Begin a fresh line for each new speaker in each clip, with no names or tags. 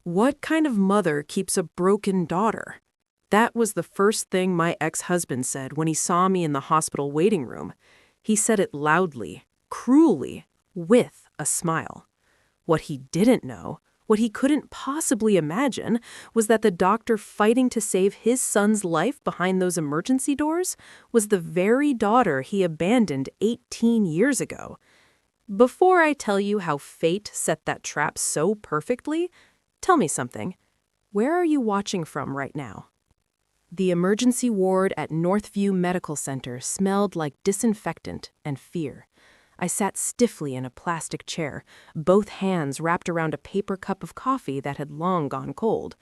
What kind of mother keeps a broken daughter? That was the first thing my ex-husband said when he saw me in the hospital waiting room. He said it loudly, cruelly, with a smile. What he didn't know, what he couldn't possibly imagine, was that the doctor fighting to save his son's life behind those emergency doors was the very daughter he abandoned 18 years ago. Before I tell you how fate set that trap so perfectly, tell me something. Where are you watching from right now? The emergency ward at Northview Medical Center smelled like disinfectant and fear. I sat stiffly in a plastic chair, both hands wrapped around a paper cup of coffee that had long gone cold.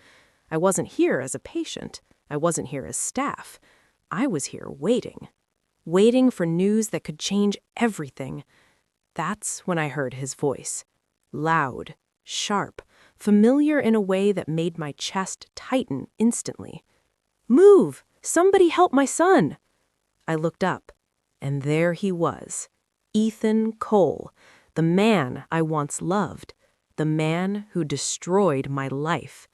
I wasn't here as a patient. I wasn't here as staff. I was here waiting. Waiting for news that could change everything. That's when I heard his voice. Loud, sharp, familiar in a way that made my chest tighten instantly. "Move! Somebody help my son!" I looked up, and there he was. Ethan Cole, the man I once loved, the man who destroyed my life.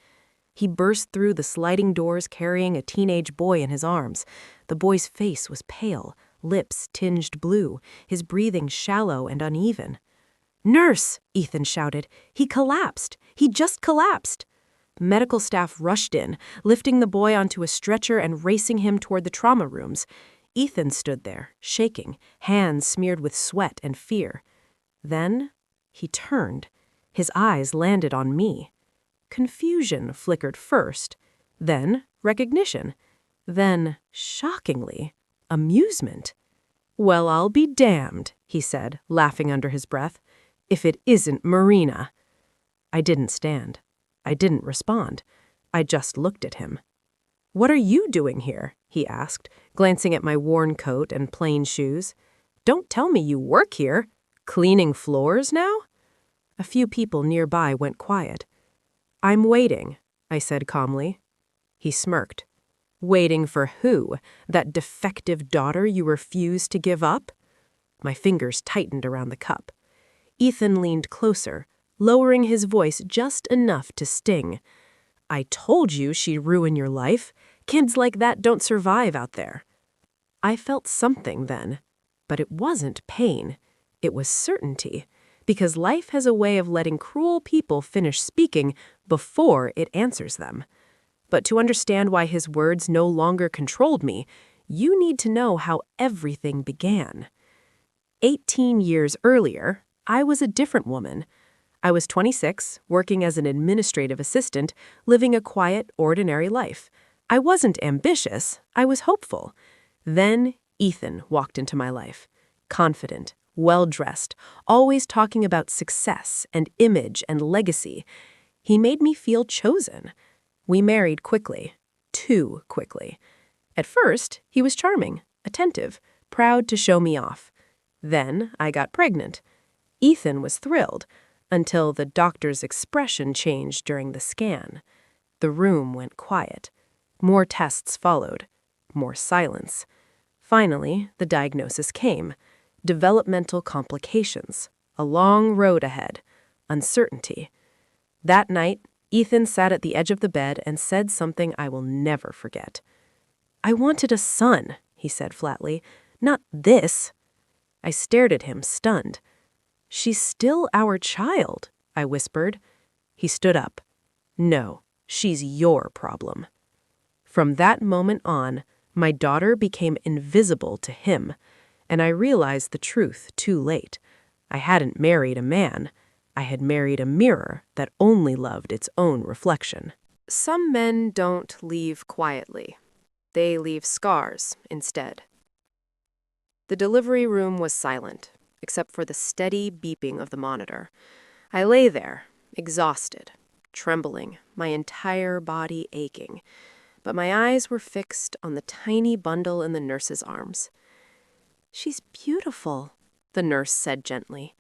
He burst through the sliding doors carrying a teenage boy in his arms. The boy's face was pale, lips tinged blue, his breathing shallow and uneven. "Nurse!" Ethan shouted. "He collapsed! He just collapsed!" Medical staff rushed in, lifting the boy onto a stretcher and racing him toward the trauma rooms. Ethan stood there, shaking, hands smeared with sweat and fear. Then he turned. His eyes landed on me. Confusion flickered first, then recognition, then, shockingly, amusement. "Well, I'll be damned," he said, laughing under his breath, "if it isn't Marina." I didn't stand. I didn't respond. I just looked at him. "What are you doing here?" he asked, glancing at my worn coat and plain shoes. "Don't tell me you work here. Cleaning floors now?" A few people nearby went quiet. "I'm waiting," I said calmly. He smirked. "Waiting for who? That defective daughter you refuse to give up?" My fingers tightened around the cup. Ethan leaned closer, lowering his voice just enough to sting. "I told you she'd ruin your life. Kids like that don't survive out there." I felt something then, but it wasn't pain. It was certainty, because life has a way of letting cruel people finish speaking before it answers them. But to understand why his words no longer controlled me, you need to know how everything began. 18 years earlier, I was a different woman. I was 26, working as an administrative assistant, living a quiet, ordinary life. I wasn't ambitious, I was hopeful. Then Ethan walked into my life. Confident, well-dressed, always talking about success and image and legacy. He made me feel chosen. We married quickly. Too quickly. At first, he was charming, attentive, proud to show me off. Then I got pregnant. Ethan was thrilled, until the doctor's expression changed during the scan. The room went quiet. More tests followed. More silence. Finally, the diagnosis came. Developmental complications. A long road ahead. Uncertainty. That night, Ethan sat at the edge of the bed and said something I will never forget. "I wanted a son," he said flatly. "Not this." I stared at him, stunned. "She's still our child," I whispered. He stood up. "No, she's your problem." From that moment on, my daughter became invisible to him, and I realized the truth too late. I hadn't married a man. I had married a mirror that only loved its own reflection. Some men don't leave quietly. They leave scars instead. The delivery room was silent, except for the steady beeping of the monitor. I lay there, exhausted, trembling, my entire body aching, but my eyes were fixed on the tiny bundle in the nurse's arms. "She's beautiful," the nurse said gently.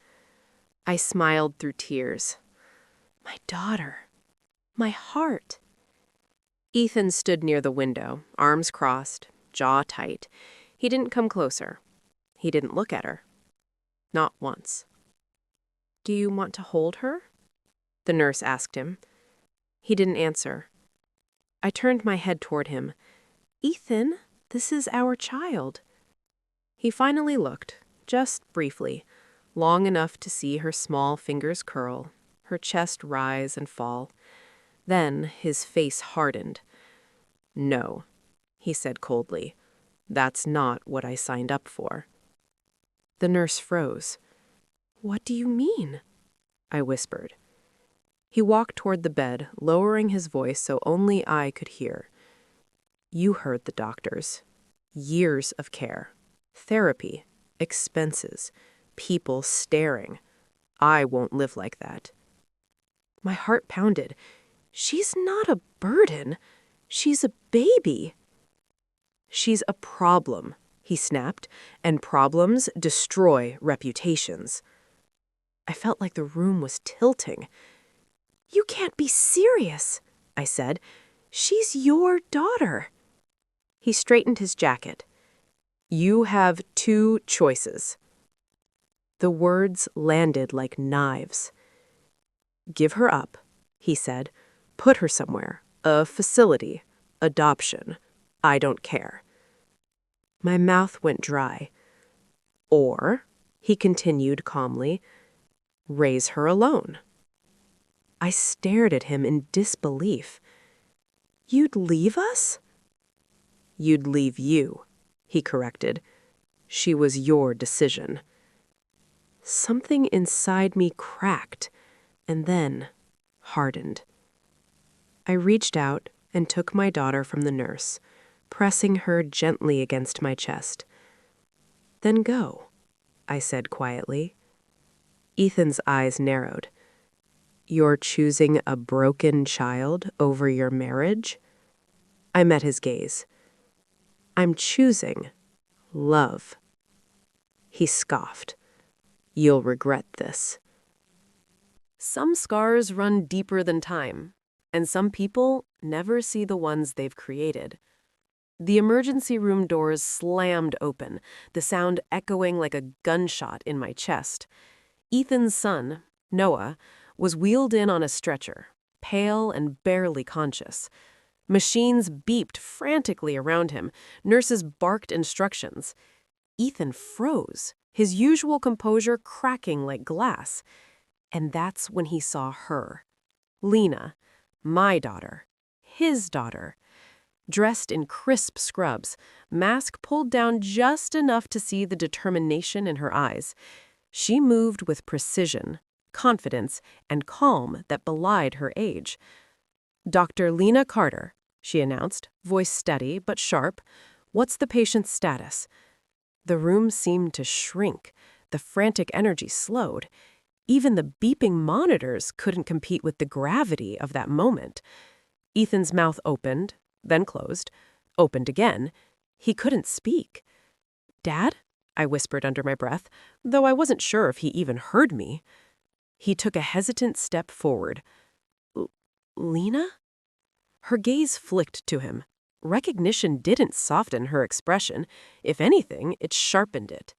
I smiled through tears. My daughter. My heart. Ethan stood near the window, arms crossed, jaw tight. He didn't come closer. He didn't look at her. Not once. "Do you want to hold her?" the nurse asked him. He didn't answer. I turned my head toward him. Ethan, this is our child. He finally looked, just briefly, long enough to see her small fingers curl, her chest rise and fall. Then his face hardened. No, he said coldly. That's not what I signed up for. The nurse froze. What do you mean? I whispered. He walked toward the bed, lowering his voice so only I could hear. You heard the doctors. Years of care. Therapy. Expenses. People staring. I won't live like that. My heart pounded. She's not a burden. She's a baby. She's a problem, he snapped, and problems destroy reputations. I felt like the room was tilting. You can't be serious, I said. She's your daughter. He straightened his jacket. You have two choices. The words landed like knives. Give her up, he said. Put her somewhere. A facility. Adoption. I don't care. My mouth went dry. Or, he continued calmly, raise her alone. I stared at him in disbelief. You'd leave us? You'd leave you, he corrected. She was your decision. Something inside me cracked, and then hardened. I reached out and took my daughter from the nurse, pressing her gently against my chest. Then go, I said quietly. Ethan's eyes narrowed. You're choosing a broken child over your marriage? I met his gaze. I'm choosing love. He scoffed. You'll regret this. Some scars run deeper than time, and some people never see the ones they've created. The emergency room doors slammed open, the sound echoing like a gunshot in my chest. Ethan's son, Noah, was wheeled in on a stretcher, pale and barely conscious. Machines beeped frantically around him. Nurses barked instructions. Ethan froze, his usual composure cracking like glass. And that's when he saw her. Lena, my daughter, his daughter. Dressed in crisp scrubs, mask pulled down just enough to see the determination in her eyes. She moved with precision, confidence, and calm that belied her age. Dr. Lena Carter, she announced, voice steady but sharp. What's the patient's status? The room seemed to shrink. The frantic energy slowed. Even the beeping monitors couldn't compete with the gravity of that moment. Ethan's mouth opened, then closed, opened again. He couldn't speak. Dad? I whispered under my breath, though I wasn't sure if he even heard me. He took a hesitant step forward. Lena? Her gaze flicked to him. Recognition didn't soften her expression. If anything, it sharpened it.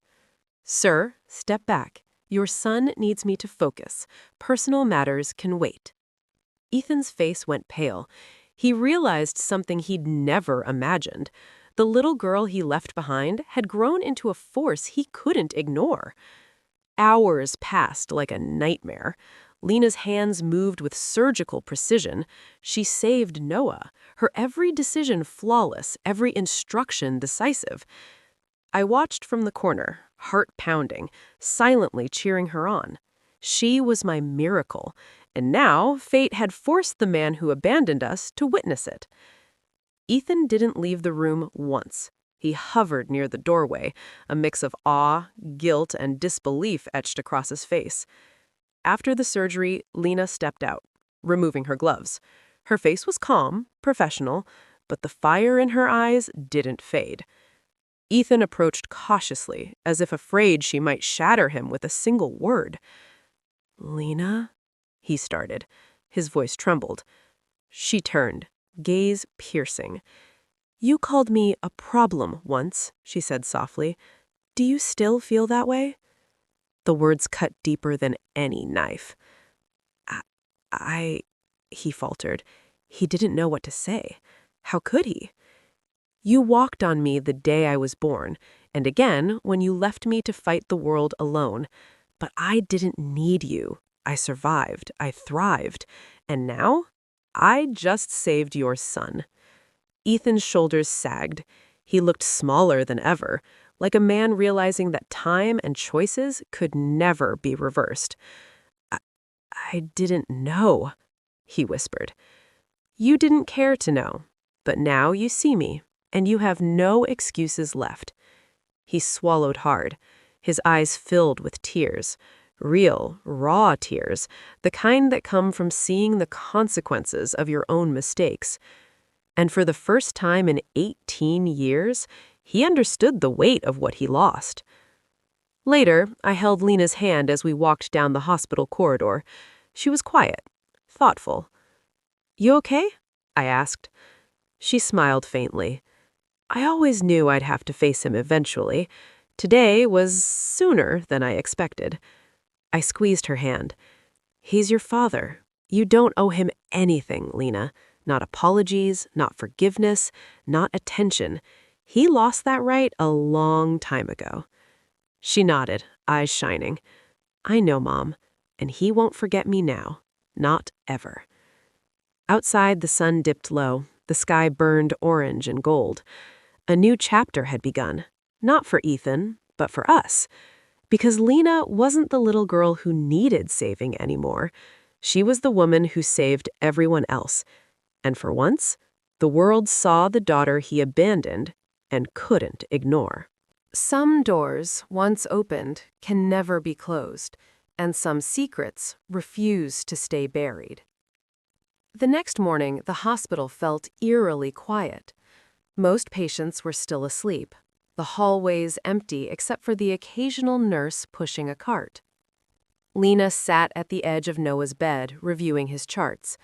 Sir, step back. Your son needs me to focus. Personal matters can wait. Ethan's face went pale. He realized something he'd never imagined. The little girl he left behind had grown into a force he couldn't ignore. Hours passed like a nightmare. Lena's hands moved with surgical precision. She saved Noah, her every decision flawless, every instruction decisive. I watched from the corner, heart pounding, silently cheering her on. She was my miracle, and now fate had forced the man who abandoned us to witness it. Ethan didn't leave the room once. He hovered near the doorway, a mix of awe, guilt, and disbelief etched across his face. After the surgery, Lena stepped out, removing her gloves. Her face was calm, professional, but the fire in her eyes didn't fade. Ethan approached cautiously, as if afraid she might shatter him with a single word. Lena? He started. His voice trembled. She turned, gaze piercing. You called me a problem once, she said softly. Do you still feel that way? The words cut deeper than any knife. I... he faltered. He didn't know what to say. How could he? You walked on me the day I was born, and again when you left me to fight the world alone. But I didn't need you. I survived. I thrived. And now, I just saved your son. Ethan's shoulders sagged. He looked smaller than ever, like a man realizing that time and choices could never be reversed. I didn't know, he whispered. You didn't care to know, but now you see me, and you have no excuses left. He swallowed hard, his eyes filled with tears. Real, raw tears, the kind that come from seeing the consequences of your own mistakes. And for the first time in 18 years, he understood the weight of what he lost. Later, I held Lena's hand as we walked down the hospital corridor. She was quiet, thoughtful. You okay? I asked. She smiled faintly. I always knew I'd have to face him eventually. Today was sooner than I expected. I squeezed her hand. He's your father. You don't owe him anything, Lena. Not apologies, not forgiveness, not attention. He lost that right a long time ago. She nodded, eyes shining. I know, Mom, and he won't forget me now. Not ever. Outside, the sun dipped low. The sky burned orange and gold. A new chapter had begun, not for Ethan, but for us. Because Lena wasn't the little girl who needed saving anymore. She was the woman who saved everyone else. And for once, the world saw the daughter he abandoned and couldn't ignore. Some doors, once opened, can never be closed, and some secrets refuse to stay buried. The next morning, the hospital felt eerily quiet. Most patients were still asleep, the hallways empty except for the occasional nurse pushing a cart. Lena sat at the edge of Noah's bed, reviewing his charts.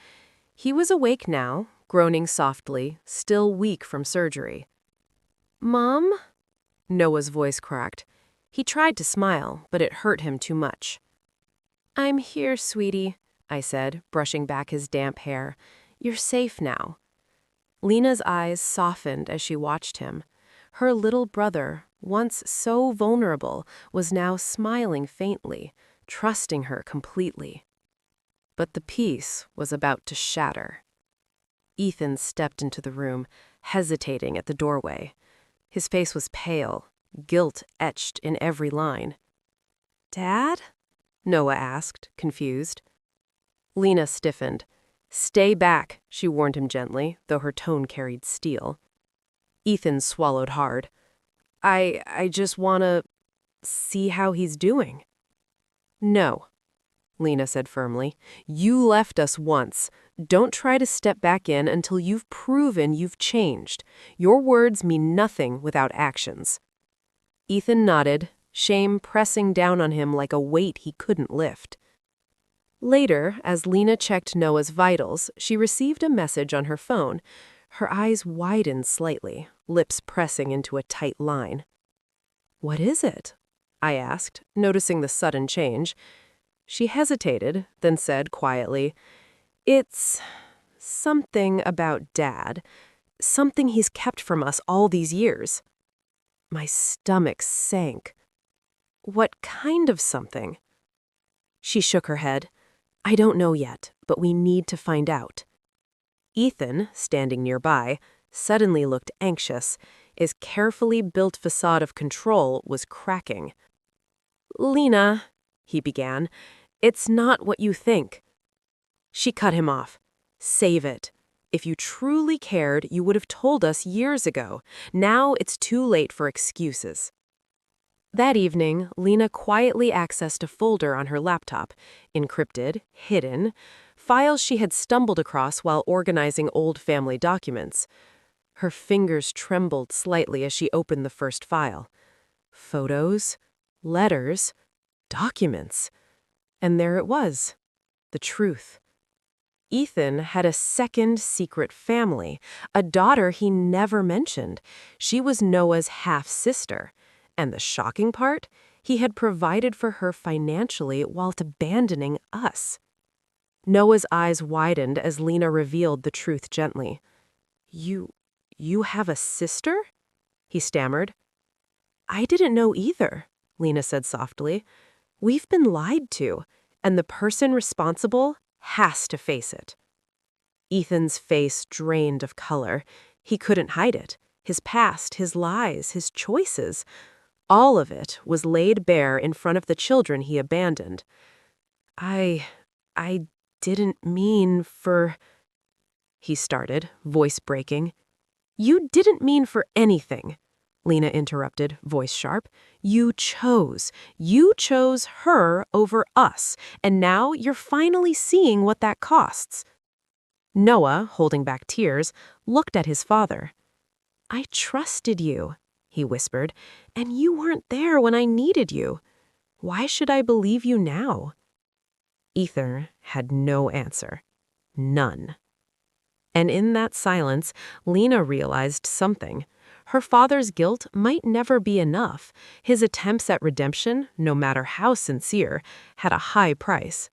He was awake now, groaning softly, still weak from surgery. Mom? Noah's voice cracked. He tried to smile, but it hurt him too much. I'm here, sweetie, I said, brushing back his damp hair. You're safe now. Lena's eyes softened as she watched him. Her little brother, once so vulnerable, was now smiling faintly, trusting her completely. But the peace was about to shatter. Ethan stepped into the room, hesitating at the doorway. His face was pale, guilt etched in every line. Dad? Noah asked, confused. Lena stiffened. Stay back, she warned him gently, though her tone carried steel. Ethan swallowed hard. I just want to see how he's doing. No, Lena said firmly. You left us once. Don't try to step back in until you've proven you've changed. Your words mean nothing without actions. Ethan nodded, shame pressing down on him like a weight he couldn't lift. Later, as Lena checked Noah's vitals, she received a message on her phone. Her eyes widened slightly, lips pressing into a tight line. What is it? I asked, noticing the sudden change. She hesitated, then said quietly, It's something about Dad. Something he's kept from us all these years. My stomach sank. What kind of something? She shook her head. I don't know yet, but we need to find out. Ethan, standing nearby, suddenly looked anxious. His carefully built facade of control was cracking. Lena, he began, it's not what you think. She cut him off. Save it. If you truly cared, you would have told us years ago. Now it's too late for excuses. That evening, Lena quietly accessed a folder on her laptop, encrypted, hidden, files she had stumbled across while organizing old family documents. Her fingers trembled slightly as she opened the first file. Photos, letters, documents. And there it was, the truth. Ethan had a second secret family, a daughter he never mentioned. She was Noah's half-sister. And the shocking part, he had provided for her financially while abandoning us. Noah's eyes widened as Lena revealed the truth gently. You have a sister? He stammered. I didn't know either, Lena said softly. We've been lied to, and the person responsible has to face it. Ethan's face drained of color. He couldn't hide it. His past, his lies, his choices. All of it was laid bare in front of the children he abandoned. I didn't mean for, he started, voice breaking. You didn't mean for anything, Lena interrupted, voice sharp. You chose. You chose her over us, and now you're finally seeing what that costs. Noah, holding back tears, looked at his father. I trusted you, he whispered, and you weren't there when I needed you. Why should I believe you now? Ethan had no answer. None. And in that silence, Lena realized something. Her father's guilt might never be enough. His attempts at redemption, no matter how sincere, had a high price.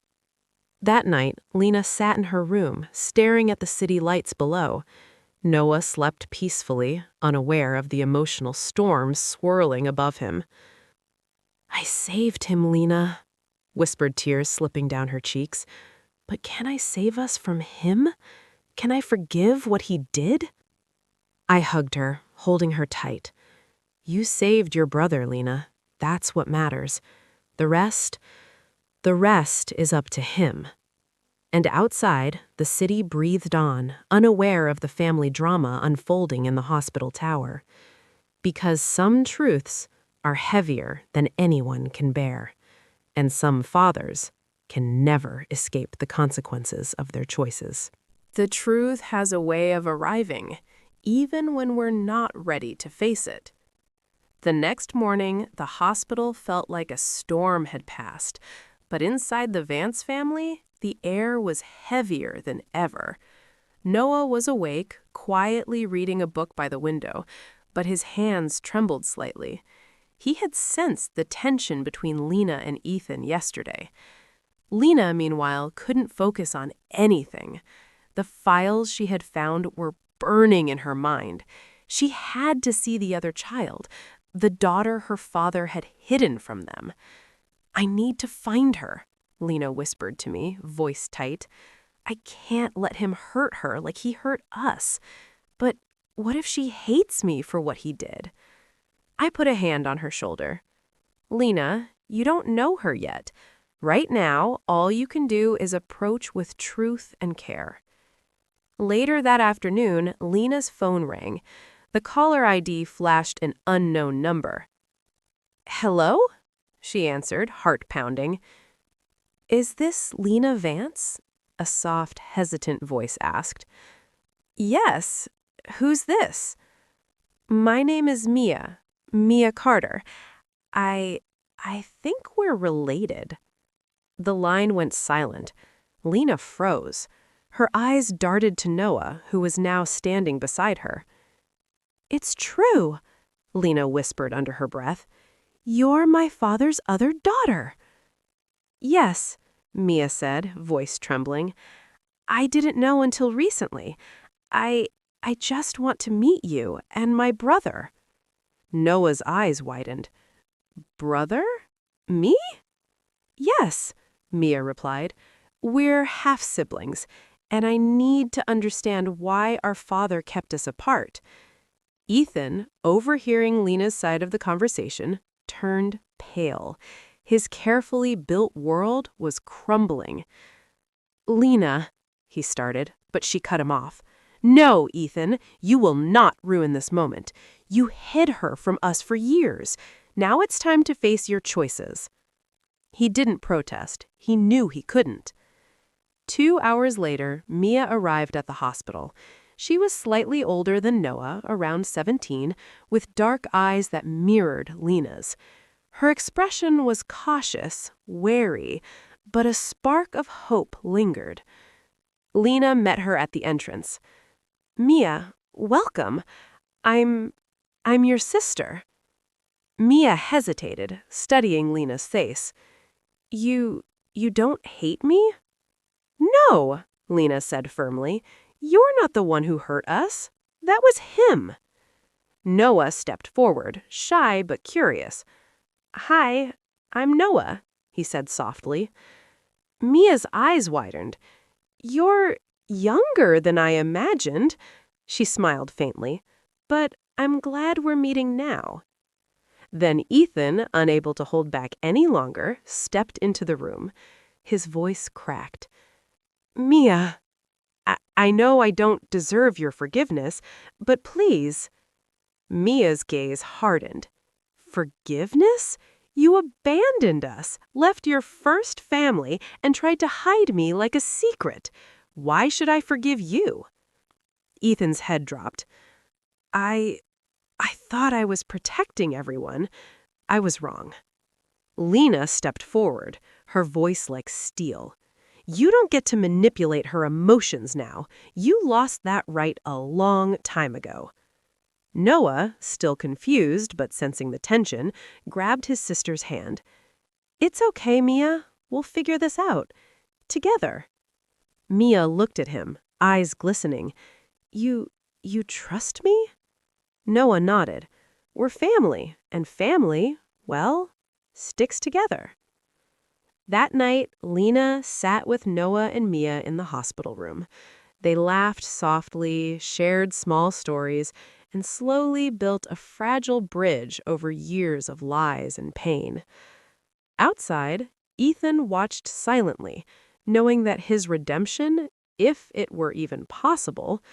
That night, Lena sat in her room, staring at the city lights below. Noah slept peacefully, unaware of the emotional storm swirling above him. I saved him, Lena, whispered tears slipping down her cheeks. But can I save us from him? Can I forgive what he did? I hugged her, holding her tight. You saved your brother, Lena. That's what matters. The rest is up to him. And outside, the city breathed on, unaware of the family drama unfolding in the hospital tower. Because some truths are heavier than anyone can bear, and some fathers can never escape the consequences of their choices. The truth has a way of arriving, even when we're not ready to face it. The next morning, the hospital felt like a storm had passed, but inside the Vance family, the air was heavier than ever. Noah was awake, quietly reading a book by the window, but his hands trembled slightly. He had sensed the tension between Lena and Ethan yesterday. Lena, meanwhile, couldn't focus on anything. The files she had found were burning in her mind. She had to see the other child, the daughter her father had hidden from them. I need to find her, Lena whispered to me, voice tight. I can't let him hurt her like he hurt us. But what if she hates me for what he did? I put a hand on her shoulder. Lena, you don't know her yet. Right now, all you can do is approach with truth and care. Later that afternoon, Lena's phone rang. The caller ID flashed an unknown number. Hello? She answered, heart pounding. Is this Lena Vance? A soft, hesitant voice asked. Yes. Who's this? My name is Mia Carter. I think we're related. The line went silent. Lena froze. Her eyes darted to Noah, who was now standing beside her. It's true, Lena whispered under her breath. You're my father's other daughter. Yes, Mia said, voice trembling. I didn't know until recently. I just want to meet you and my brother. Noah's eyes widened. Brother? Me? Yes, Mia replied. We're half-siblings, and I need to understand why our father kept us apart. Ethan, overhearing Lena's side of the conversation, turned pale. His carefully built world was crumbling. Lena, he started, but she cut him off. No, Ethan, you will not ruin this moment. You hid her from us for years. Now it's time to face your choices. He didn't protest. He knew he couldn't. 2 hours later, Mia arrived at the hospital. She was slightly older than Noah, around 17, with dark eyes that mirrored Lena's. Her expression was cautious, wary, but a spark of hope lingered. Lena met her at the entrance. Mia, welcome. I'm your sister. Mia hesitated, studying Lena's face. You don't hate me? No, Lena said firmly. You're not the one who hurt us. That was him. Noah stepped forward, shy but curious. Hi, I'm Noah, he said softly. Mia's eyes widened. You're younger than I imagined, she smiled faintly. But I'm glad we're meeting now. Then Ethan, unable to hold back any longer, stepped into the room. His voice cracked. Mia, I know I don't deserve your forgiveness, but please. Mia's gaze hardened. Forgiveness? You abandoned us, left your first family, and tried to hide me like a secret. Why should I forgive you? Ethan's head dropped. I thought I was protecting everyone. I was wrong. Lena stepped forward, her voice like steel. You don't get to manipulate her emotions now. You lost that right a long time ago. Noah, still confused but sensing the tension, grabbed his sister's hand. It's okay, Mia. We'll figure this out. Together. Mia looked at him, eyes glistening. You trust me? Noah nodded. We're family, and family, well, sticks together. That night, Lena sat with Noah and Mia in the hospital room. They laughed softly, shared small stories, and slowly built a fragile bridge over years of lies and pain. Outside, Ethan watched silently, knowing that his redemption, if it were even possible,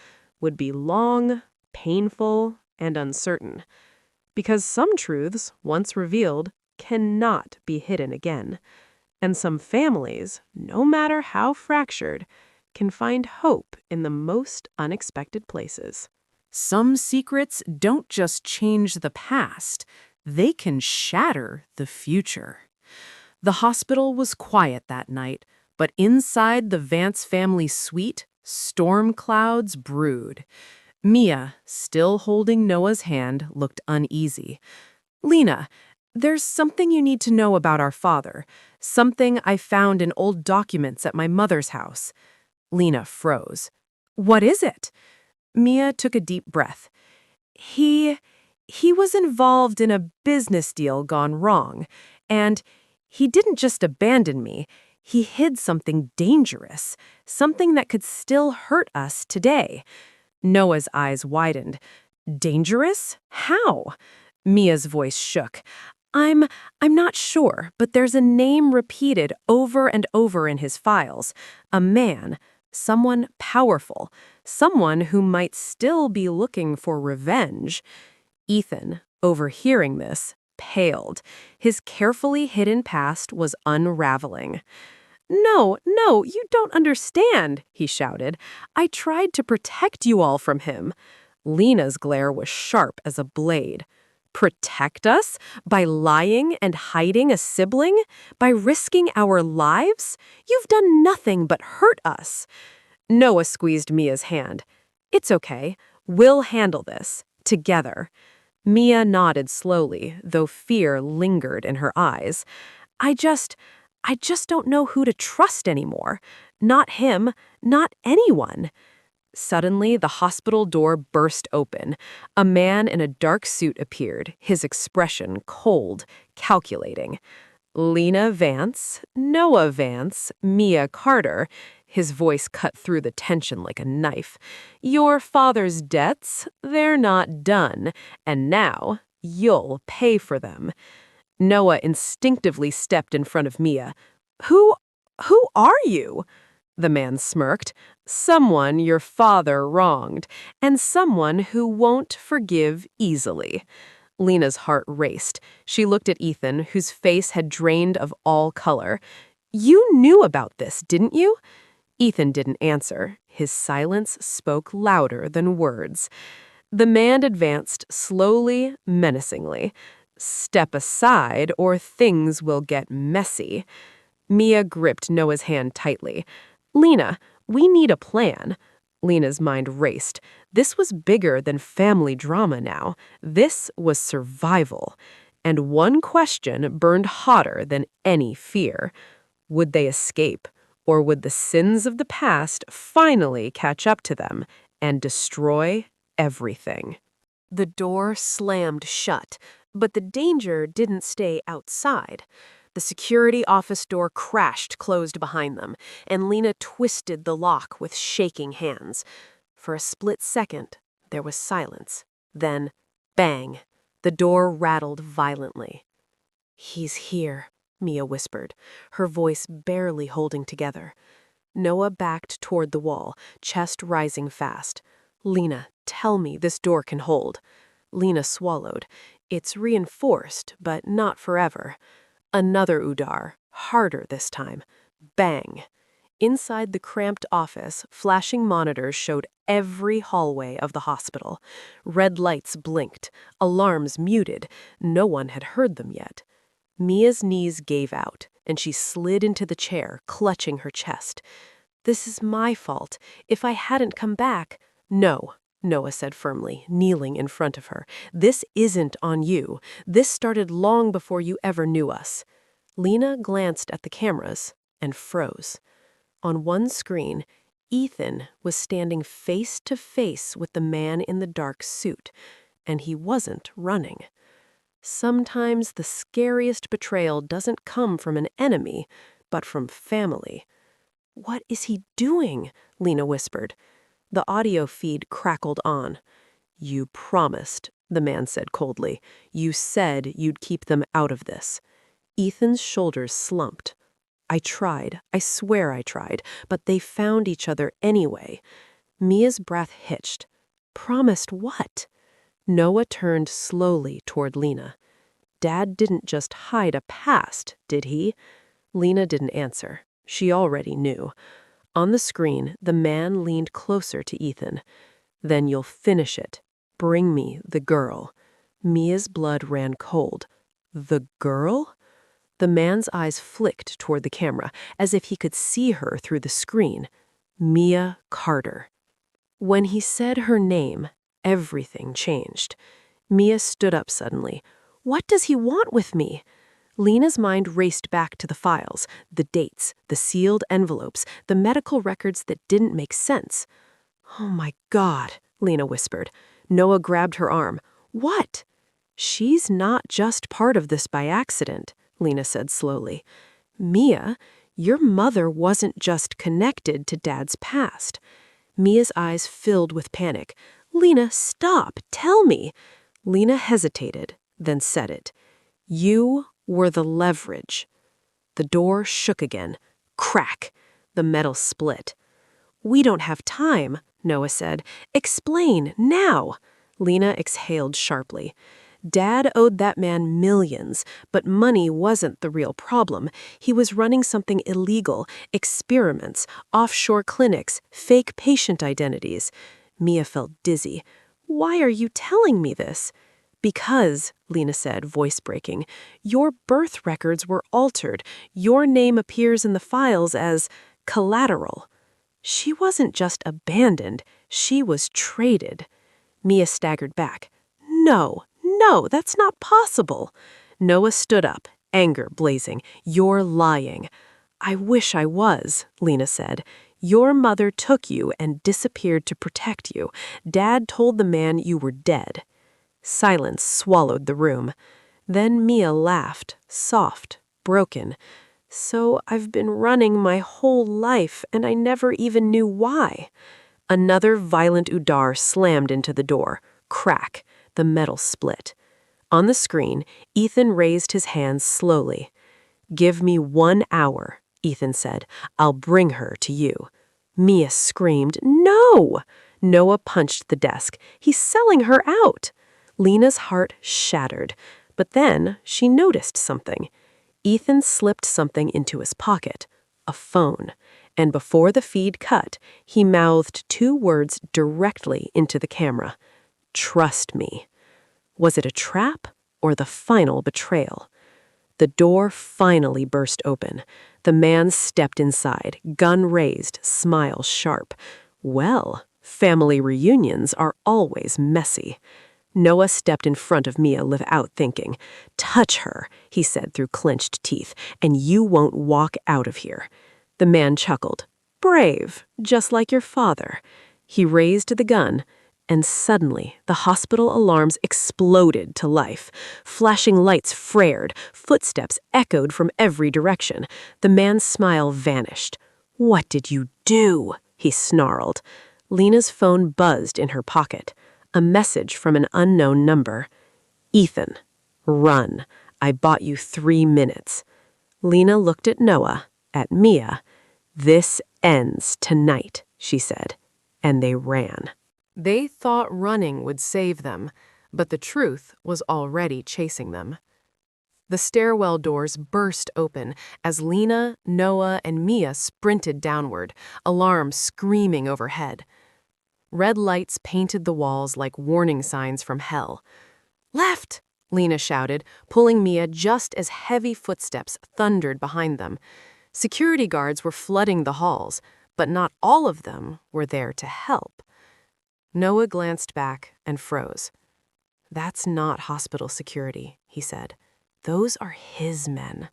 would be long, painful, and uncertain. Because some truths, once revealed, cannot be hidden again. And some families, no matter how fractured, can find hope in the most unexpected places.
Some secrets don't just change the past, they can shatter the future. The hospital was quiet that night, but inside the Vance family suite, storm clouds brewed. Mia, still holding Noah's hand, looked uneasy. Lena, there's something you need to know about our father, something I found in old documents at my mother's house. Lena froze. What is it? Mia took a deep breath. He was involved in a business deal gone wrong, and he didn't just abandon me. He hid something dangerous, something that could still hurt us today. Noah's eyes widened. Dangerous? How? Mia's voice shook. I'm not sure, but there's a name repeated over and over in his files. A man, someone powerful, someone who might still be looking for revenge. Ethan, overhearing this, paled. His carefully hidden past was unraveling. No, you don't understand, he shouted. I tried to protect you all from him. Lena's glare was sharp as a blade. Protect us? By lying and hiding a sibling? By risking our lives? You've done nothing but hurt us. Noah squeezed Mia's hand. It's okay. We'll handle this. Together. Mia nodded slowly, though fear lingered in her eyes. I just don't know who to trust anymore. Not him, not anyone. Suddenly, the hospital door burst open. A man in a dark suit appeared, his expression cold, calculating. Lena Vance, Noah Vance, Mia Carter. His voice cut through the tension like a knife. Your father's debts, they're not done, and now you'll pay for them. Noah instinctively stepped in front of Mia. Who are you? The man smirked. Someone your father wronged, and someone who won't forgive easily. Lena's heart raced. She looked at Ethan, whose face had drained of all color. You knew about this, didn't you? Ethan didn't answer. His silence spoke louder than words. The man advanced slowly, menacingly. Step aside, or things will get messy. Mia gripped Noah's hand tightly. Lena, we need a plan. Lena's mind raced. This was bigger than family drama now. This was survival. And one question burned hotter than any fear. Would they escape?
Or would the sins of the past finally catch up to them and destroy everything? The door slammed shut, but the danger didn't stay outside. The security office door crashed closed behind them, and Lena twisted the lock with shaking hands. For a split second, there was silence. Then, bang, the door rattled violently. "He's here," Mia whispered, her voice barely holding together. Noah backed toward the wall, chest rising fast. "Lena, tell me this door can hold." Lena swallowed. "It's reinforced, but not forever." Another Udar, harder this time. Bang! Inside the cramped office, flashing monitors showed every hallway of the hospital. Red lights blinked, alarms muted. No one had heard them yet. Mia's knees gave out, and she slid into the chair, clutching her chest. "This is my fault. If I hadn't come back—" "No," Noah said firmly, kneeling in front of her. "This isn't on you. This started long before you ever knew us." Lena glanced at the cameras and froze. On one screen, Ethan was standing face to face with the man in the dark suit, and he wasn't running. Sometimes the scariest betrayal doesn't come from an enemy, but from family. "What is he doing?" Lena whispered. The audio feed crackled on. "You promised," the man said coldly. "You said you'd keep them out of this." Ethan's shoulders slumped. "I tried. I swear I tried. But they found each other anyway." Mia's breath hitched. "Promised what?" Noah turned slowly toward Lena. "Dad didn't just hide a past, did he?" Lena didn't answer. She already knew. On the screen, the man leaned closer to Ethan. "Then you'll finish it. Bring me the girl." Mia's blood ran cold. "The girl?" The man's eyes flicked toward the camera, as if he could see her through the screen. Mia Carter. When he said her name, everything changed. Mia stood up suddenly. "What does he want with me?" Lena's mind raced back to the files, the dates, the sealed envelopes, the medical records that didn't make sense. "Oh my God," Lena whispered. Noah grabbed her arm. "What?" "She's not just part of this by accident," Lena said slowly. "Mia, your mother wasn't just connected to Dad's past." Mia's eyes filled with panic. "Lena, stop! Tell me!" Lena hesitated, then said it. "You were the leverage." The door shook again. Crack! The metal split. "We don't have time," Noah said. "Explain, now!" Lena exhaled sharply. Dad owed that man millions, but money wasn't the real problem. He was running something illegal, experiments, offshore clinics, fake patient identities. Mia felt dizzy. "Why are you telling me this?" "Because," Lena said, voice breaking, "your birth records were altered. Your name appears in the files as collateral." She wasn't just abandoned, she was traded. Mia staggered back. "No, no, that's not possible." Noah stood up, anger blazing. "You're lying." "I wish I was," Lena said. "Your mother took you and disappeared to protect you. Dad told the man you were dead." Silence swallowed the room. Then Mia laughed, soft, broken. "So I've been running my whole life, and I never even knew why." Another violent Udar slammed into the door. Crack! The metal split. On the screen, Ethan raised his hands slowly. "Give me 1 hour," Ethan said. "I'll bring her to you." Mia screamed, "No!" Noah punched the desk. "He's selling her out." Lena's heart shattered, but then she noticed something. Ethan slipped something into his pocket, a phone, and before the feed cut, he mouthed 2 words directly into the camera. "Trust me." Was it a trap or the final betrayal? The door finally burst open. The man stepped inside, gun raised, smile sharp. Well, family reunions are always messy. Noah stepped in front of Mia without thinking. "Touch her," he said through clenched teeth, "and you won't walk out of here." The man chuckled. Brave, just like your father. He raised the gun, and suddenly the hospital alarms exploded to life. Flashing lights flared, footsteps echoed from every direction. The man's smile vanished. What did you do? He snarled. Lena's phone buzzed in her pocket. A message from an unknown number. Ethan, run. I bought you 3 minutes. Lena looked at Noah, at Mia. This ends tonight, she said, and they ran. They thought running would save them, but the truth was already chasing them. The stairwell doors burst open as Lena, Noah, and Mia sprinted downward, alarms screaming overhead. Red lights painted the walls like warning signs from hell. Left! Lena shouted, pulling Mia just as heavy footsteps thundered behind them. Security guards were flooding the halls, but not all of them were there to help. Noah glanced back and froze. That's not hospital security, he said. Those are his men.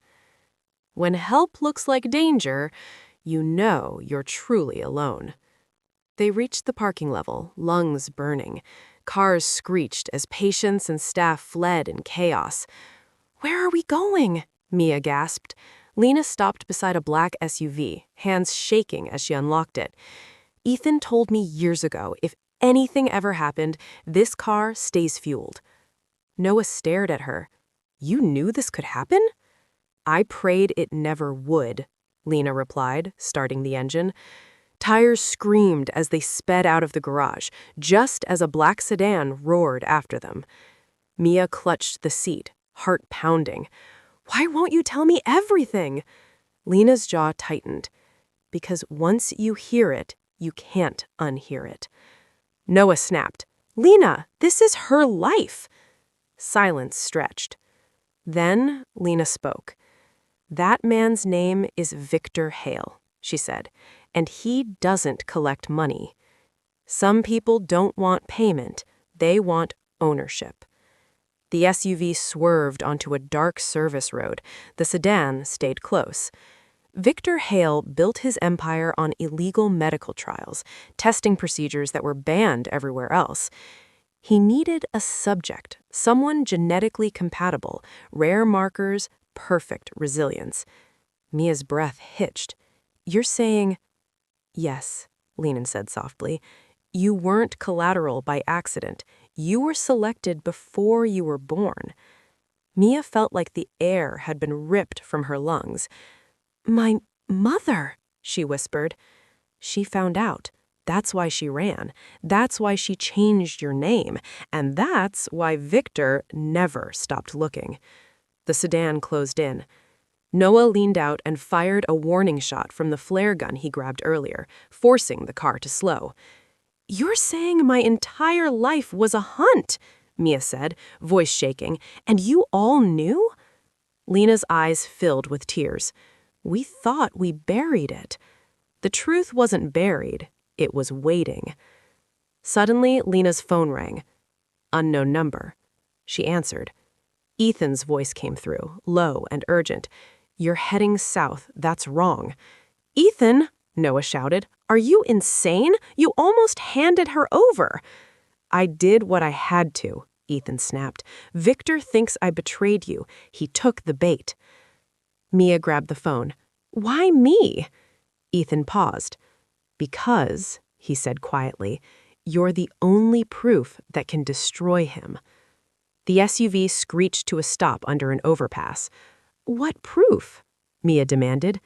When help looks like danger, you know you're truly alone. They reached the parking level, lungs burning. Cars screeched as patients and staff fled in chaos. Where are we going? Mia gasped. Lena stopped beside a black SUV, hands shaking as she unlocked it. Ethan told me years ago, if anything ever happened, this car stays fueled. Noah stared at her. You knew this could happen? I prayed it never would, Lena replied, starting the engine. Tires screamed as they sped out of the garage, just as a black sedan roared after them. Mia clutched the seat, heart pounding. Why won't you tell me everything? Lena's jaw tightened. Because once you hear it, you can't unhear it. Noah snapped. Lena, this is her life. Silence stretched. Then Lena spoke. That man's name is Victor Hale, she said, and he doesn't collect money. Some people don't want payment, they want ownership. The SUV swerved onto a dark service road. The sedan stayed close. Victor Hale built his empire on illegal medical trials, testing procedures that were banned everywhere else. He needed a subject, someone genetically compatible, rare markers, perfect resilience. Mia's breath hitched. You're saying... Yes, Lena said softly. You weren't collateral by accident. You were selected before you were born. Mia felt like the air had been ripped from her lungs. My mother, she whispered. She found out. That's why she ran. That's why she changed your name. And that's why Victor never stopped looking. The sedan closed in. Noah leaned out and fired a warning shot from the flare gun he grabbed earlier, forcing the car to slow. You're saying my entire life was a hunt, Mia said, voice shaking, and you all knew? Lena's eyes filled with tears. We thought we buried it. The truth wasn't buried, it was waiting. Suddenly, Lena's phone rang. Unknown number. She answered. Ethan's voice came through, low and urgent. You're heading south, that's wrong. Ethan, Noah shouted, are you insane? You almost handed her over. I did what I had to, Ethan snapped. Victor thinks I betrayed you. He took the bait. Mia grabbed the phone. Why me? Ethan paused. Because, he said quietly, you're the only proof that can destroy him. The SUV screeched to a stop under an overpass. What proof? Mia demanded.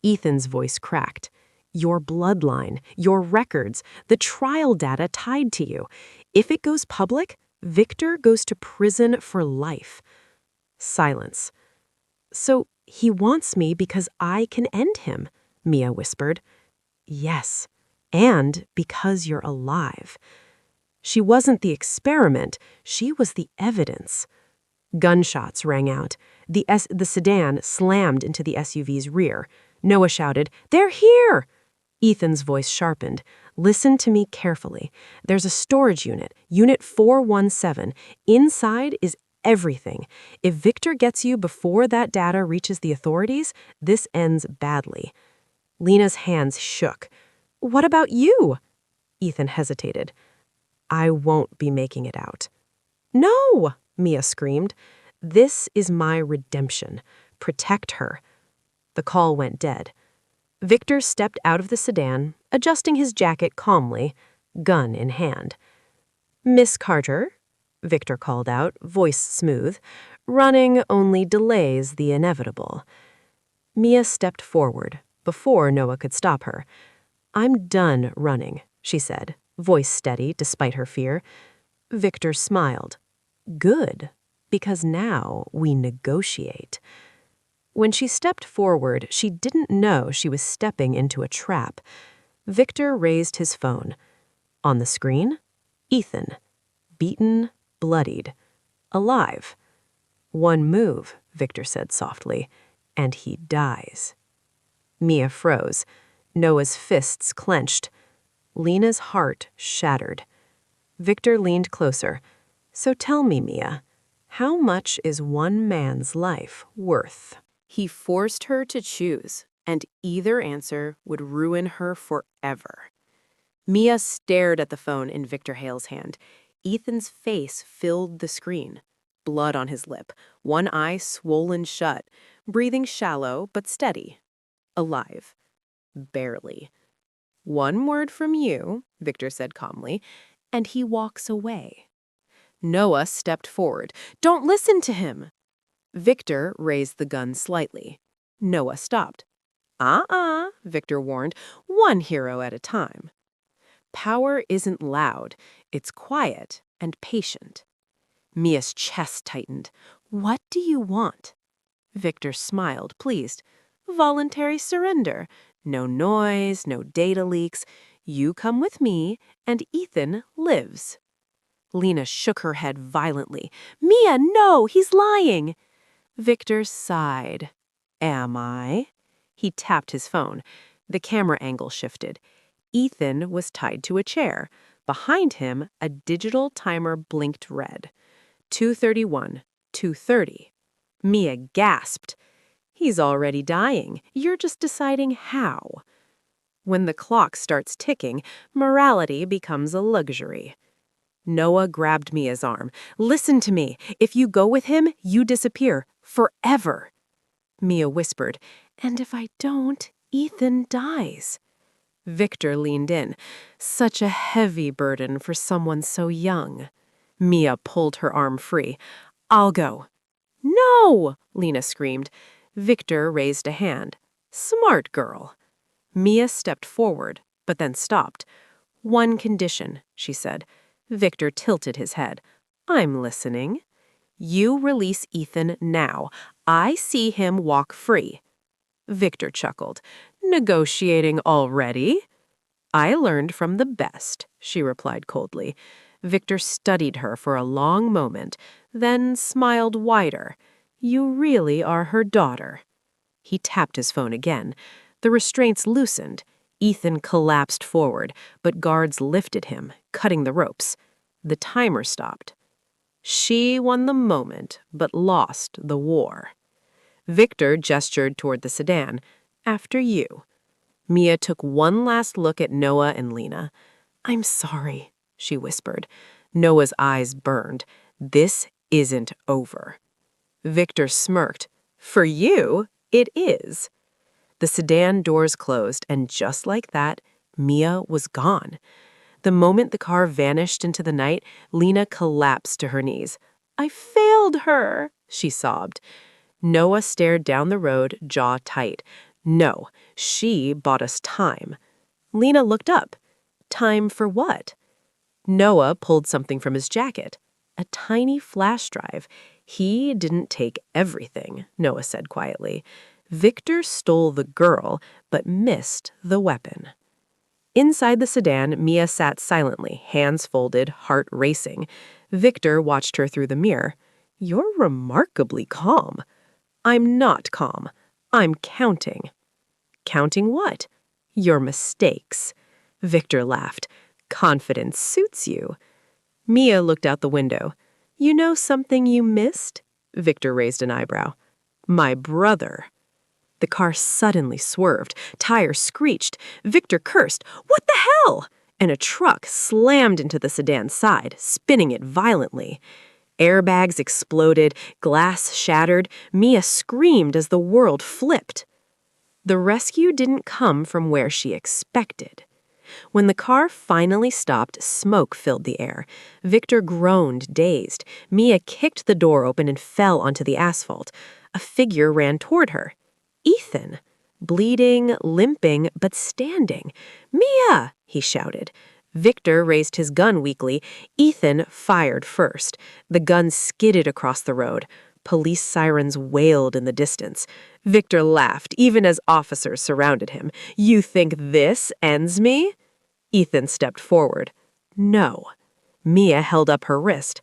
Ethan's voice cracked. Your bloodline, your records, the trial data tied to you. If it goes public, Victor goes to prison for life. Silence. So he wants me because I can end him, Mia whispered. Yes, and because you're alive. She wasn't the experiment, she was the evidence. Gunshots rang out. The sedan slammed into the SUV's rear. Noah shouted, They're here! Ethan's voice sharpened. Listen to me carefully. There's a storage unit, Unit 417. Inside is everything. If Victor gets you before that data reaches the authorities, this ends badly. Lena's hands shook. "What about you?" Ethan hesitated. "I won't be making it out." "No!" Mia screamed. "This is my redemption. Protect her." The call went dead. Victor stepped out of the sedan, adjusting his jacket calmly, gun in hand. "Miss Carter," Victor called out, voice smooth. "Running only delays the inevitable." Mia stepped forward, before Noah could stop her. "I'm done running," she said, voice steady despite her fear. Victor smiled. "Good, because now we negotiate." When she stepped forward, she didn't know she was stepping into a trap. Victor raised his phone. On the screen, Ethan, beaten, bloodied, alive. "One move," Victor said softly, "and he dies." Mia froze. Noah's fists clenched. Lena's heart shattered. Victor leaned closer. "So tell me, Mia, how much is one man's life worth?"
He forced her to choose, and either answer would ruin her forever. Mia stared at the phone in Victor Hale's hand. Ethan's face filled the screen. Blood on his lip, one eye swollen shut, breathing shallow but steady. Alive. Barely. "One word from you," Victor said calmly, and he walks away. Noah stepped forward. "Don't listen to him!" Victor raised the gun slightly. Noah stopped. Victor warned, "one hero at a time." Power isn't loud, it's quiet and patient. Mia's chest tightened. "What do you want?" Victor smiled, pleased. "Voluntary surrender. No noise, no data leaks. You come with me, and Ethan lives." Lena shook her head violently. "Mia, no, he's lying." Victor sighed. "Am I?" He tapped his phone. The camera angle shifted. Ethan was tied to a chair. Behind him, a digital timer blinked red. 2:31, 2:30. Mia gasped. "He's already dying. You're just deciding how." When the clock starts ticking, morality becomes a luxury. Noah grabbed Mia's arm. "Listen to me. If you go with him, you disappear. Forever." Mia whispered, "And if I don't, Ethan dies." Victor leaned in. Such a heavy burden for someone so young. Mia pulled her arm free. "I'll go." "No!" Lena screamed. Victor raised a hand. "Smart girl." Mia stepped forward, but then stopped. "One condition," she said. Victor tilted his head. "I'm listening." "You release Ethan now. I see him walk free." Victor chuckled. "Negotiating already?" "I learned from the best," she replied coldly. Victor studied her for a long moment, then smiled wider. "You really are her daughter." He tapped his phone again. The restraints loosened. Ethan collapsed forward, but guards lifted him, cutting the ropes. The timer stopped. She won the moment, but lost the war. Victor gestured toward the sedan. "After you." Mia took one last look at Noah and Lena. "I'm sorry," she whispered. Noah's eyes burned. "This isn't over." Victor smirked. "For you, it is." The sedan doors closed, and just like that, Mia was gone. The moment the car vanished into the night, Lena collapsed to her knees. "I failed her," she sobbed. Noah stared down the road, jaw tight. "No, she bought us time." Lena looked up. "Time for what?" Noah pulled something from his jacket. A tiny flash drive. "He didn't take everything," Noah said quietly. "Victor stole the girl, but missed the weapon." Inside the sedan, Mia sat silently, hands folded, heart racing. Victor watched her through the mirror. "You're remarkably calm." "I'm not calm. I'm counting." "Counting what?" "Your mistakes." Victor laughed. "Confidence suits you." Mia looked out the window. "You know something you missed?" Victor raised an eyebrow. "My brother."
The car suddenly swerved. Tires screeched. Victor cursed, "What the hell?" And a truck slammed into the sedan's side, spinning it violently. Airbags exploded, glass shattered. Mia screamed as the world flipped. The rescue didn't come from where she expected. When the car finally stopped, smoke filled the air. Victor groaned, dazed. Mia kicked the door open and fell onto the asphalt. A figure ran toward her. Ethan. Bleeding, limping, but standing. "Mia!" he shouted. Victor raised his gun weakly. Ethan fired first. The gun skidded across the road. Police sirens wailed in the distance. Victor laughed, even as officers surrounded him. "You think this ends me?" Ethan stepped forward. "No." Mia held up her wrist.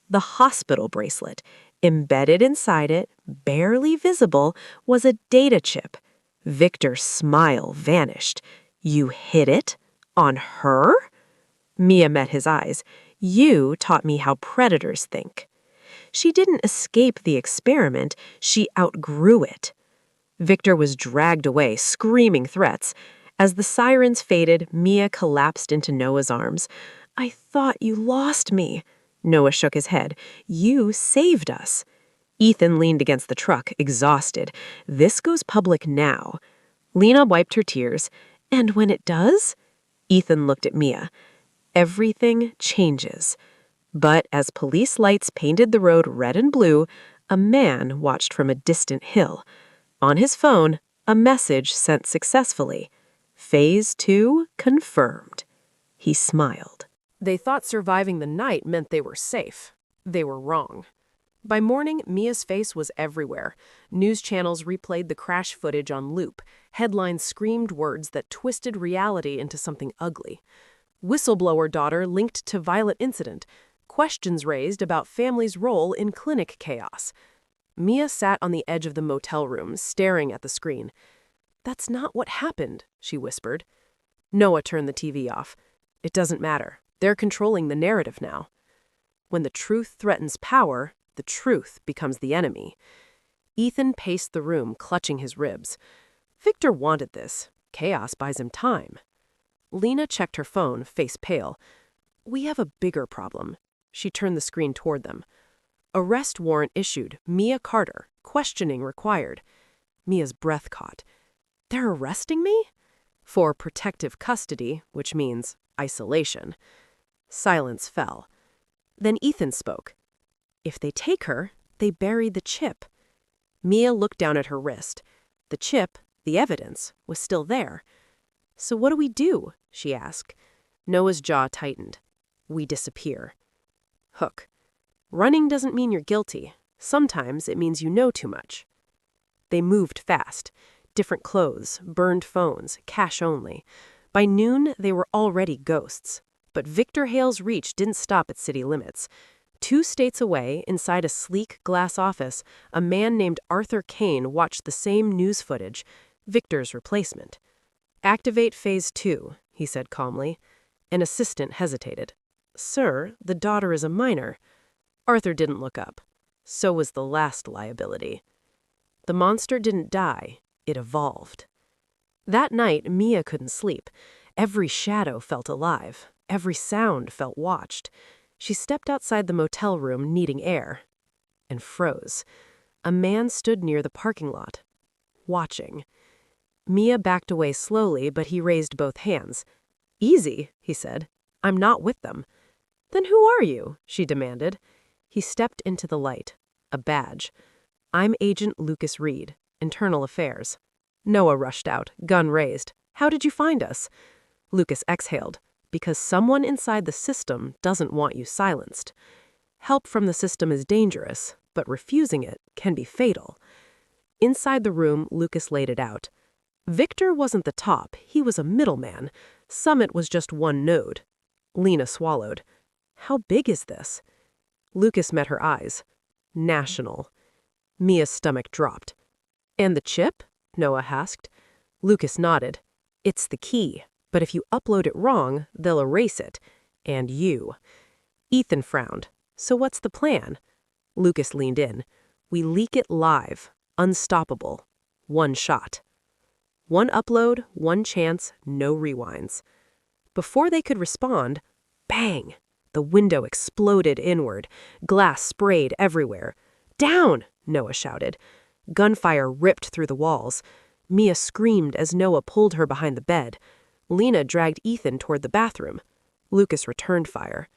The hospital bracelet. Embedded inside it, barely visible, was a data chip. Victor's smile vanished. "You hid it? On her?" Mia met his eyes. "You taught me how predators think." She didn't escape the experiment, she outgrew it. Victor was dragged away, screaming threats. As the sirens faded, Mia collapsed into Noah's arms. "I thought you lost me." Noah shook his head. "You saved us." Ethan leaned against the truck, exhausted. "This goes public now." Lena wiped her tears. "And when it does?" Ethan looked at Mia. "Everything changes." But as police lights painted the road red and blue, a man watched from a distant hill. On his phone, a message sent successfully. Phase 2 confirmed. He smiled.
They thought surviving the night meant they were safe. They were wrong. By morning, Mia's face was everywhere. News channels replayed the crash footage on loop. Headlines screamed words that twisted reality into something ugly. Whistleblower daughter linked to violent incident. Questions raised about family's role in clinic chaos. Mia sat on the edge of the motel room, staring at the screen. "That's not what happened," she whispered. Noah turned the TV off. "It doesn't matter. They're controlling the narrative now." When the truth threatens power, the truth becomes the enemy. Ethan paced the room, clutching his ribs. Victor wanted this. Chaos buys him time. Lena checked her phone, face pale. "We have a bigger problem." She turned the screen toward them. "Arrest warrant issued. Mia Carter. Questioning required." Mia's breath caught. "They're arresting me?" "For protective custody, which means isolation." Silence fell. Then Ethan spoke. "If they take her, they buried the chip." Mia looked down at her wrist. The chip, the evidence, was still there. "So what do we do?" she asked. Noah's jaw tightened. "We disappear." Hook. Running doesn't mean you're guilty. Sometimes it means you know too much. They moved fast. Different clothes, burned phones, cash only. By noon, they were already ghosts. But Victor Hale's reach didn't stop at city limits. 2 states away, inside a sleek glass office, a man named Arthur Kane watched the same news footage, Victor's replacement. "Activate Phase 2, he said calmly. An assistant hesitated. "Sir, the daughter is a minor." Arthur didn't look up. So was the last liability. The monster didn't die. It evolved. That night, Mia couldn't sleep. Every shadow felt alive. Every sound felt watched. She stepped outside the motel room, needing air, and froze. A man stood near the parking lot, watching. Mia backed away slowly, but he raised both hands. "Easy," he said. "I'm not with them." "Then who are you?" she demanded. He stepped into the light. A badge. "I'm Agent Lucas Reed, Internal Affairs." Noah rushed out, gun raised. "How did you find us?" Lucas exhaled. "Because someone inside the system doesn't want you silenced. Help from the system is dangerous, but refusing it can be fatal." Inside the room, Lucas laid it out. Victor wasn't the top, he was a middleman. Summit was just one node. Lena swallowed. "How big is this?" Lucas met her eyes. "National." Mia's stomach dropped. "And the chip?" Noah asked. Lucas nodded. "It's the key, but if you upload it wrong, they'll erase it. And you." Ethan frowned. "So what's the plan?" Lucas leaned in. "We leak it live. Unstoppable.
One shot. One upload, one chance, no rewinds. Before they could respond, bang! The window exploded inward. Glass sprayed everywhere. "Down!" Noah shouted. Gunfire ripped through the walls. Mia screamed as Noah pulled her behind the bed. Lena dragged Ethan toward the bathroom. Lucas returned fire.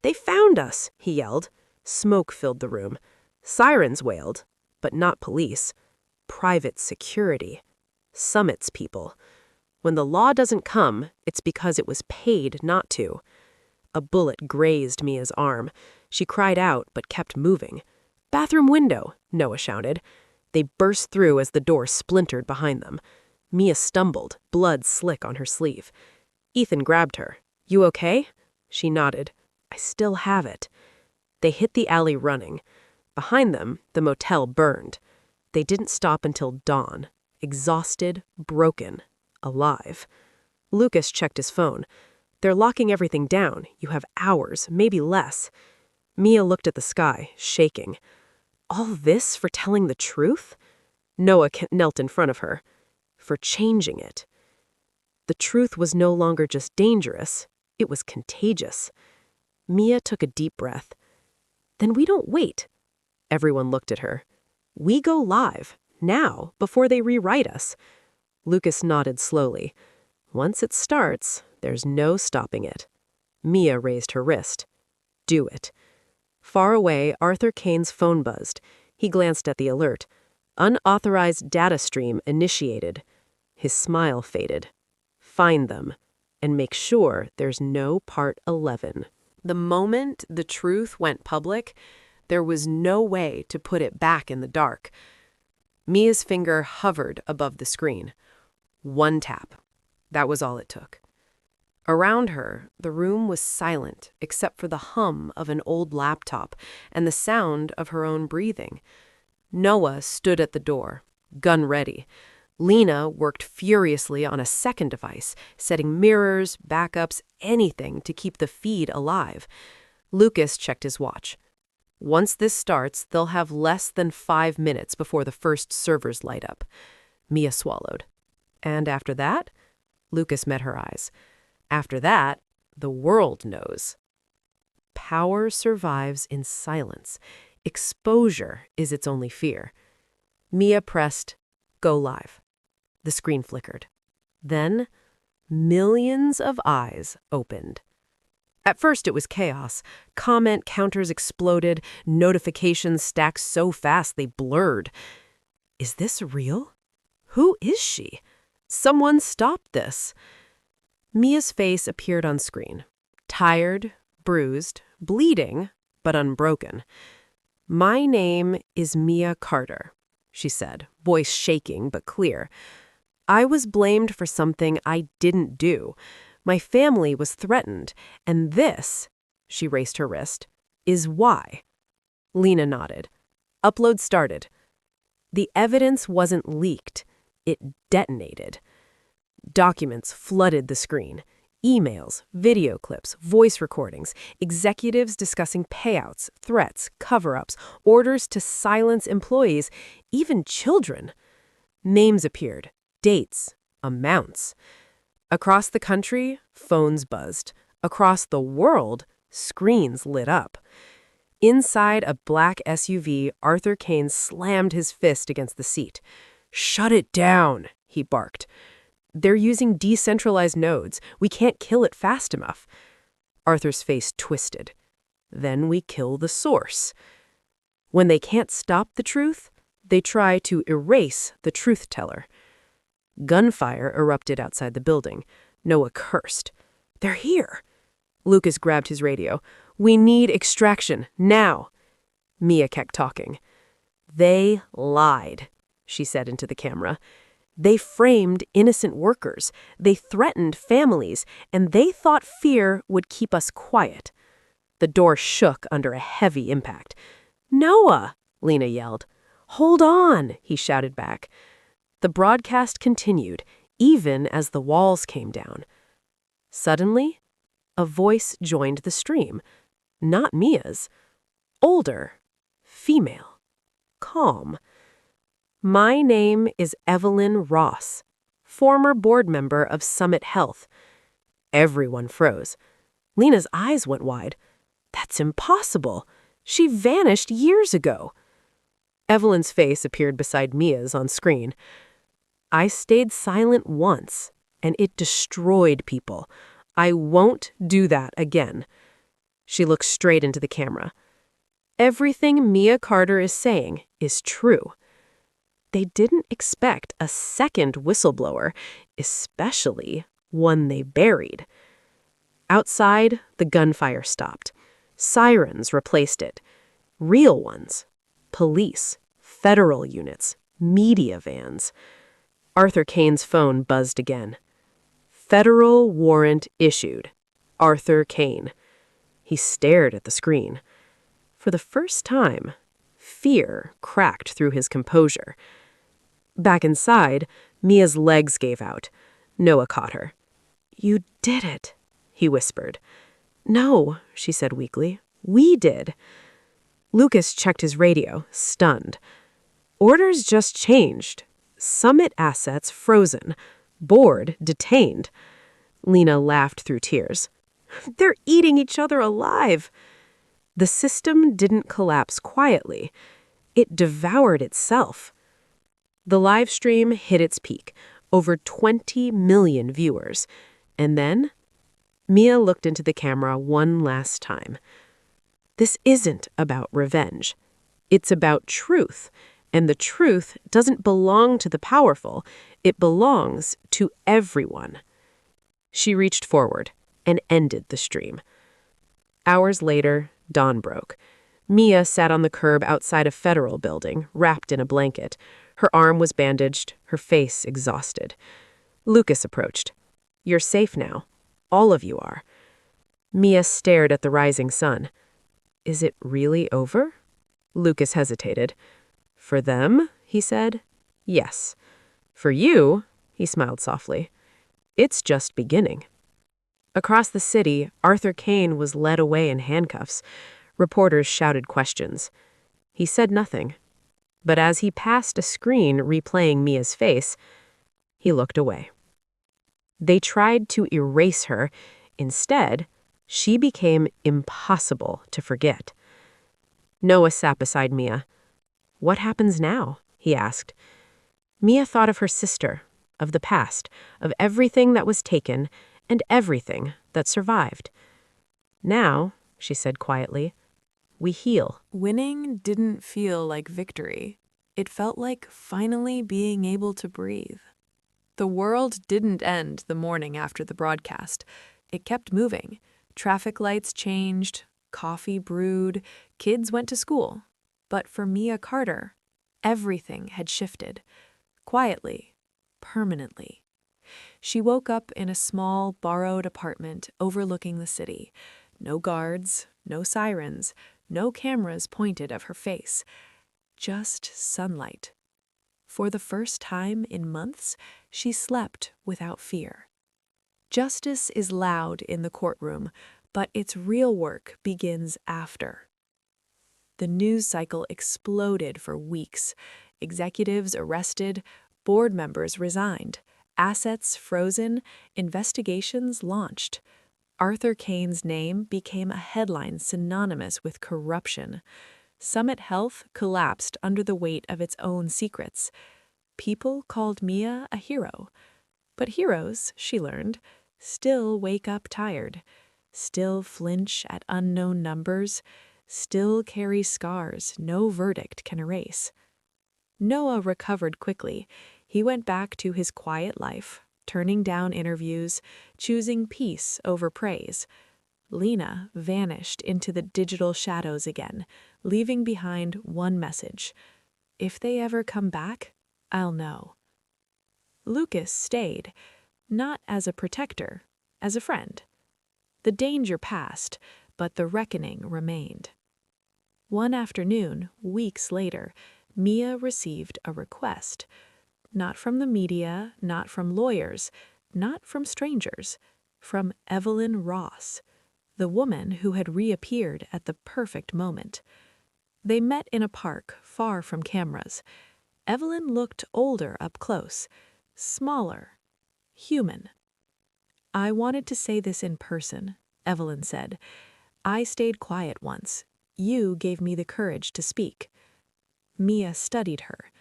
"They found us!" he yelled. Smoke filled the room. Sirens wailed, but not police. Private security. Summit's people. When the law doesn't come, it's because it was paid not to. A bullet grazed Mia's arm. She cried out, but kept moving. "Bathroom window!" Noah shouted. They burst through as the door splintered behind them. Mia stumbled, blood slick on her sleeve. Ethan grabbed her. "You okay?" She nodded. "I still have it." They hit the alley running. Behind them, the motel burned. They didn't stop until dawn. Exhausted, broken, alive. Lucas checked his phone. "They're locking everything down. You have hours, maybe less." Mia looked at the sky, shaking. All this for telling the truth? Noah knelt in front of her. For changing it. The truth was no longer just dangerous. It was contagious. Mia took a deep breath. "Then we don't wait." Everyone looked at her. "We go live, now, before they rewrite us." Lucas nodded slowly. "Once it starts, there's no stopping it." Mia raised her wrist. "Do it." Far away, Arthur Kane's phone buzzed. He glanced at the alert. Unauthorized data stream initiated. His smile faded. "Find them, and make sure there's no Part 11. The moment the truth went public, there was no way to put it back in the dark. Mia's finger hovered above the screen. One tap. That was all it took. Around her, the room was silent except for the hum of an old laptop and the sound of her own breathing. Noah stood at the door, gun ready. Lena worked furiously on a second device, setting mirrors, backups, anything to keep the feed alive. Lucas checked his watch. Once this starts, they'll have less than 5 minutes before the first servers light up. Mia swallowed. And after that? Lucas met her eyes. After that, the world knows. Power survives in silence. Exposure is its only fear. Mia pressed go live. The screen flickered. Then, millions of eyes opened. At first it was chaos. Comment counters exploded, notifications stacked so fast they blurred. Is this real? Who is she? Someone stop this. Mia's face appeared on screen. Tired, bruised, bleeding, but unbroken. "My name is Mia Carter," she said, voice shaking but clear. "I was blamed for something I didn't do. My family was threatened, and this," she raised her wrist, "is why." Lena nodded. Upload started. The evidence wasn't leaked. It detonated. Documents flooded the screen. Emails, video clips, voice recordings, executives discussing payouts, threats, cover-ups, orders to silence employees, even children. Names appeared, dates, amounts. Across the country, phones buzzed. Across the world, screens lit up. Inside a black SUV, Arthur Kane slammed his fist against the seat. "Shut it down," he barked. "They're using decentralized nodes. We can't kill it fast enough." Arthur's face twisted. "Then we kill the source." When they can't stop the truth, they try to erase the truth teller. Gunfire erupted outside the building. Noah cursed. "They're here." Lucas grabbed his radio. "We need extraction, now." Mia kept talking. "They lied," she said into the camera. "They framed innocent workers. They threatened families, and they thought fear would keep us quiet." The door shook under a heavy impact. "Noah!" Lena yelled. "Hold on," he shouted back. The broadcast continued, even as the walls came down. Suddenly, a voice joined the stream. Not Mia's. Older. Female. Calm. My name is Evelyn Ross, former board member of Summit Health. Everyone froze. Lena's eyes went wide. That's impossible. She vanished years ago. Evelyn's face appeared beside Mia's on screen. I stayed silent once, and it destroyed people. I won't do that again. She looked straight into the camera. Everything Mia Carter is saying is true. They didn't expect a second whistleblower, especially one they buried. Outside, the gunfire stopped. Sirens replaced it. Real ones. Police, federal units, media vans. Arthur Kane's phone buzzed again. Federal warrant issued. Arthur Kane. He stared at the screen. For the first time, fear cracked through his composure. Back inside, Mia's legs gave out. Noah caught her. You did it, he whispered. No, she said weakly. We did. Lucas checked his radio, stunned. Orders just changed. Summit assets frozen. Board detained. Lena laughed through tears. They're eating each other alive. The system didn't collapse quietly. It devoured itself. The live stream hit its peak, over 20 million viewers. And then, Mia looked into the camera one last time. This isn't about revenge. It's about truth, and the truth doesn't belong to the powerful. It belongs to everyone. She reached forward and ended the stream. Hours later, dawn broke. Mia sat on the curb outside a federal building, wrapped in a blanket. Her arm was bandaged, her face exhausted. Lucas approached. You're safe now. All of you are. Mia stared at the rising sun. Is it really over? Lucas hesitated. For them, he said. Yes. For you, he smiled softly. It's just beginning. Across the city, Arthur Kane was led away in handcuffs. Reporters shouted questions. He said nothing. But as he passed a screen replaying Mia's face, he looked away. They tried to erase her. Instead, she became impossible to forget. Noah sat beside Mia. What happens now? He asked. Mia thought of her sister, of the past, of everything that was taken, and everything that survived. Now, she said quietly, we heal.
Winning didn't feel like victory. It felt like finally being able to breathe. The world didn't end the morning after the broadcast. It kept moving. Traffic lights changed, coffee brewed, kids went to school. But for Mia Carter, everything had shifted. Quietly, permanently. She woke up in a small, borrowed apartment overlooking the city. No guards, no sirens, no cameras pointed at her face. Just sunlight. For the first time in months, she slept without fear. Justice is loud in the courtroom, but its real work begins after. The news cycle exploded for weeks. Executives arrested, board members resigned, assets frozen, investigations launched. Arthur Kane's name became a headline synonymous with corruption. Summit Health collapsed under the weight of its own secrets. People called Mia a hero. But heroes, she learned, still wake up tired, still flinch at unknown numbers, still carry scars no verdict can erase. Noah recovered quickly. He went back to his quiet life, turning down interviews, choosing peace over praise. Lena vanished into the digital shadows again, leaving behind one message. If they ever come back, I'll know. Lucas stayed, not as a protector, as a friend. The danger passed, but the reckoning remained. One afternoon, weeks later, Mia received a request. Not from the media, not from lawyers, not from strangers, from Evelyn Ross, the woman who had reappeared at the perfect moment. They met in a park far from cameras.
Evelyn looked older up close, smaller, human. "I wanted to say this in person," Evelyn said. "I stayed quiet once. You gave me the courage to speak." Mia studied her.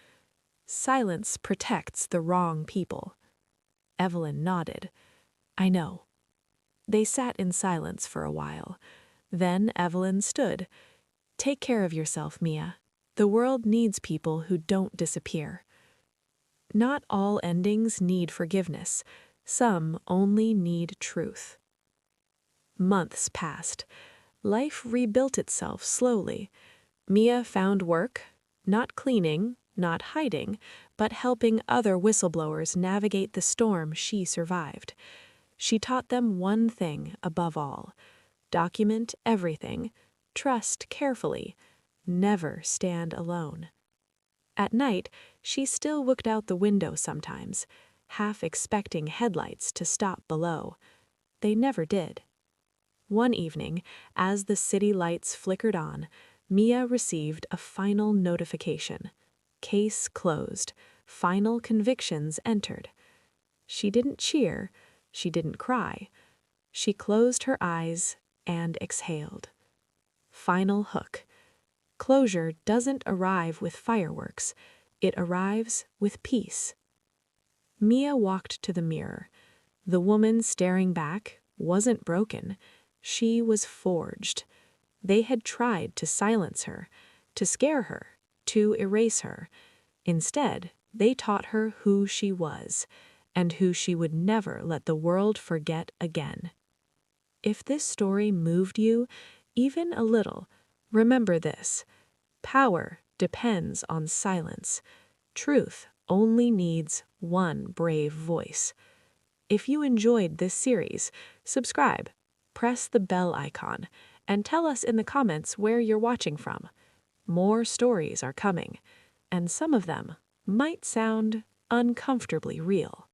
"Silence protects the wrong people." Evelyn nodded. "I know." They sat in silence for a while. Then Evelyn stood. "Take care of yourself, Mia. The world needs people who don't disappear." Not all endings need forgiveness. Some only need truth. Months passed. Life rebuilt itself slowly. Mia found work, not cleaning, not hiding, but helping other whistleblowers navigate the storm she survived. She taught them one thing above all: document everything, trust carefully, never stand alone. At night, she still looked out the window sometimes, half expecting headlights to stop below. They never did. One evening, as the city lights flickered on, Mia received a final notification. Case closed. Final convictions entered. She didn't cheer. She didn't cry. She closed her eyes and exhaled. Final hook. Closure doesn't arrive with fireworks. It arrives with peace. Mia walked to the mirror. The woman staring back wasn't broken. She was forged. They had tried to silence her, to scare her, to erase her. Instead, they taught her who she was, and who she would never let the world forget again. If this story moved you, even a little, remember this: power depends on silence. Truth only needs one brave voice. If you enjoyed this series, subscribe, press the bell icon, and tell us in the comments where you're watching from. More stories are coming, and some of them might sound uncomfortably real.